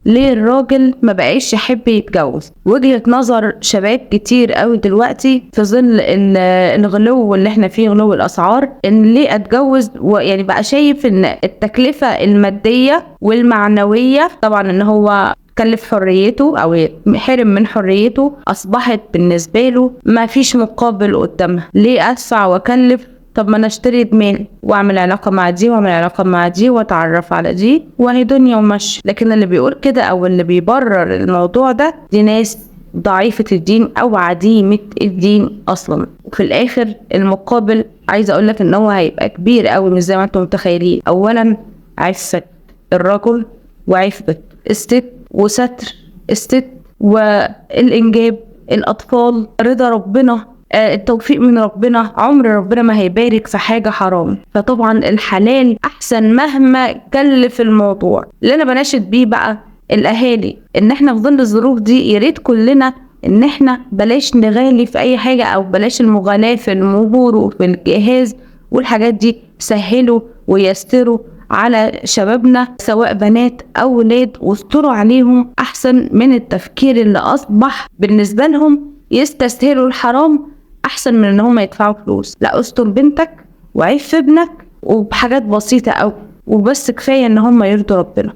ليه الراجل ما بقاش يحب يتجوز. وجهة نظر شباب كتير قوي دلوقتي في ظل الغلو اللي احنا فيه، غلو الاسعار، ان ليه اتجوز، ويعني بقى شايف ان التكلفة المادية والمعنوية، طبعا ان هو كلف حريته او حرم من حريته، اصبحت بالنسبة له ما فيش مقابل قدامها. ليه ادفع واكلف؟ طب ما انا اشتري دماغي واعمل علاقة مع دي واعمل علاقة مع دي واتعرف على دي وهي دنيا ومشي. لكن اللي بيقول كده او اللي بيبرر الموضوع ده دي ناس ضعيفة الدين او عديمة الدين اصلا. وفي الاخر المقابل عايزة اقولك ان هو هيبقى كبير قوي مش زي ما انتم متخيلين. اولا عفة الرجل وعفة الست وستر الست والانجاب الاطفال، رضا ربنا، التوفيق من ربنا. عمر ربنا ما هيبارك في حاجة حرام. فطبعا الحلال احسن مهما كلف الموضوع. اللي انا بناشد بيه بقى الاهالي ان احنا في ظل الظروف دي ياريت كلنا ان احنا بلاش نغالي في اي حاجة، او بلاش المغالاة في المهور وفي الجهاز والحاجات دي. سهلوا ويسروا على شبابنا سواء بنات او ولاد، واستروا عليهم احسن من التفكير اللي اصبح بالنسبة لهم يستسهلوا الحرام احسن من ان هم يدفعوا فلوس. لا، استر بنتك وعف ابنك وبحاجات بسيطة او وبس، كفاية ان هم يرضوا ربنا.